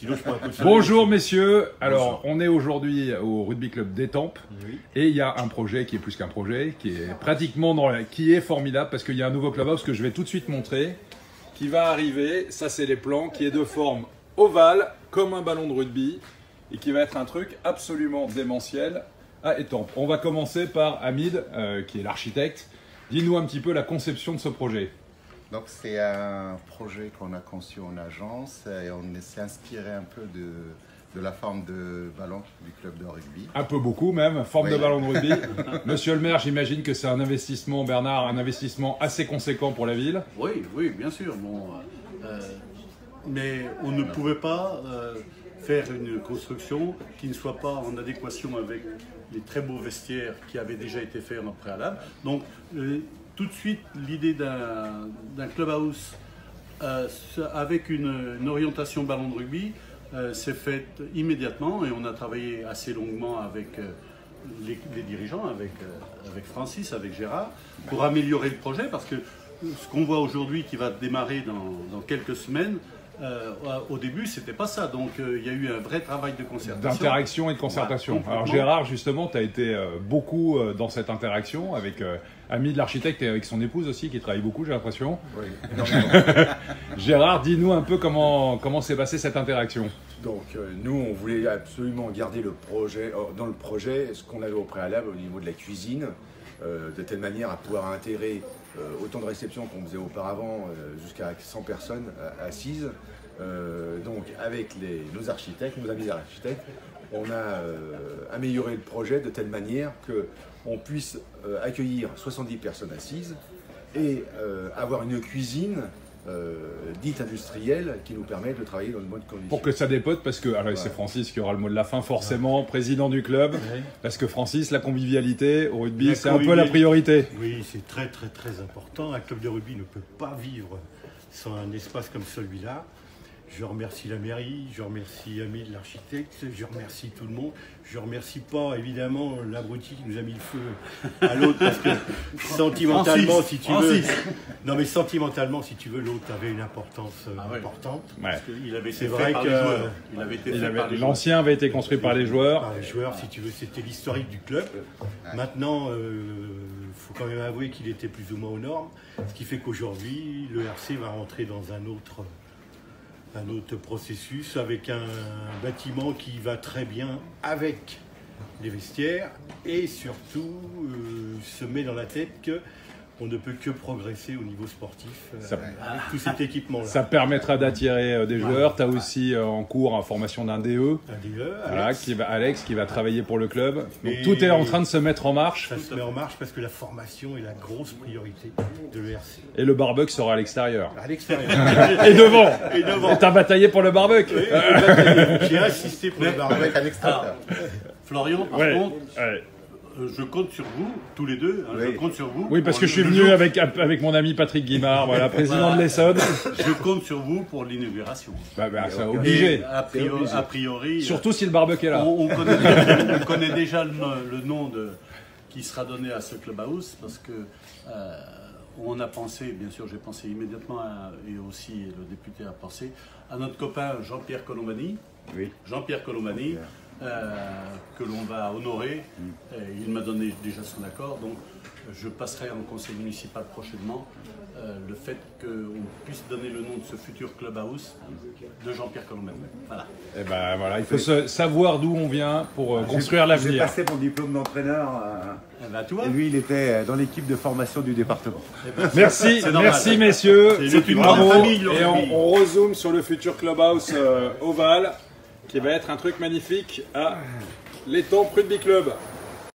Sinon, je prends un peu de Bonjour messieurs, alors on est aujourd'hui au Rugby Club d'Étampes et il y a un projet qui est plus qu'un projet, qui est pratiquement qui est formidable parce qu'il y a un nouveau clubhouse que je vais tout de suite montrer, qui va arriver, ça c'est les plans, qui est de forme ovale comme un ballon de rugby et qui va être un truc absolument démentiel à Étampes. On va commencer par Hamid, qui est l'architecte. Dis-nous un petit peu la conception de ce projet. Donc c'est un projet qu'on a conçu en agence et on s'est inspiré un peu de la forme de ballon du club de rugby. Un peu beaucoup même, forme Oui. de ballon de rugby. Monsieur le maire, j'imagine que c'est un investissement, Bernard, un investissement assez conséquent pour la ville. Oui, oui, bien sûr. Bon, mais on ne pouvait pas faire une construction qui ne soit pas en adéquation avec les très beaux vestiaires qui avaient déjà été faits en préalable. Donc, tout de suite, l'idée d'un clubhouse avec une orientation ballon de rugby s'est faite immédiatement et on a travaillé assez longuement avec les dirigeants, avec Francis, avec Gérard, pour améliorer le projet parce que ce qu'on voit aujourd'hui qui va démarrer dans quelques semaines, au début, c'était pas ça. Donc, il y a eu un vrai travail de concertation. D'interaction et de concertation. Voilà, alors Gérard, justement, tu as été beaucoup dans cette interaction avec Hamid, l'architecte, et avec son épouse aussi, qui travaille beaucoup, j'ai l'impression. Oui. Gérard, dis-nous un peu comment s'est passée cette interaction. Donc nous, on voulait absolument garder dans le projet ce qu'on avait au préalable au niveau de la cuisine, de telle manière à pouvoir intégrer autant de réceptions qu'on faisait auparavant, jusqu'à 100 personnes assises. Donc avec nos architectes, nos amis architectes, on a amélioré le projet de telle manière qu'on puisse accueillir 70 personnes assises et avoir une cuisine dite industrielle qui nous permet de travailler dans de bonnes conditions. Pour que ça dépote, parce que alors, c'est Francis qui aura le mot de la fin, forcément, président du club, parce que Francis, la convivialité au rugby, c'est un peu la priorité. Oui, c'est très très très important. Un club de rugby ne peut pas vivre sans un espace comme celui-là. Je remercie la mairie, je remercie Hamid, l'architecte, je remercie tout le monde. Je remercie pas évidemment l'abruti qui nous a mis le feu à l'autre parce que sentimentalement, si tu veux, non mais sentimentalement, si tu veux, l'autre avait une importance importante. Ouais. Il avait été fait par les joueurs. Il avait été fait par les joueurs. L'ancien avait été construit par les joueurs. Par les joueurs, si tu veux, c'était l'historique du club. Maintenant, faut quand même avouer qu'il était plus ou moins aux normes, ce qui fait qu'aujourd'hui, le RC va rentrer dans un autre processus avec un bâtiment qui va très bien avec les vestiaires et surtout se met dans la tête qu'on ne peut que progresser au niveau sportif avec tout cet équipement-là. Ça permettra d'attirer des joueurs. Tu as aussi en cours en formation d'un DE, voilà, Alex qui va travailler pour le club. Donc tout est en train de se mettre en marche. Ça se met en marche parce que la formation est la grosse priorité de l'ERC. Et le barbecue sera à l'extérieur. À l'extérieur. Et devant. Et devant. T'as bataillé pour le barbecue. Oui, j'ai insisté pour le barbecue. Avec un extra. Florian, par contre, je compte sur vous, tous les deux, hein, je compte sur vous. Oui, parce que je suis venu avec mon ami Patrick Guimard, voilà, président de l'Essonne. Je compte sur vous pour l'inauguration. C'est obligé. Et a priori, Surtout si le barbecue est là. on connaît déjà le nom qui sera donné à ce clubhouse parce que on a pensé, bien sûr, j'ai pensé immédiatement, et aussi le député a pensé, à notre copain Jean-Pierre Colombani. Oui. Jean-Pierre Colombani, que l'on va honorer. Il m'a donné déjà son accord, donc je passerai en conseil municipal prochainement le fait qu'on puisse donner le nom de ce futur clubhouse de Jean-Pierre Colombani. Voilà. Et ben voilà, il faut savoir d'où on vient pour construire J'ai l'avenir. passé mon diplôme d'entraîneur Toi, et lui il était dans l'équipe de formation du département. Merci, normal. merci messieurs. C'est une Bravo. grande famille, le Et rugby. on rezoome sur le futur clubhouse ovale qui va être un truc magnifique à l'Étampes Rugby Club.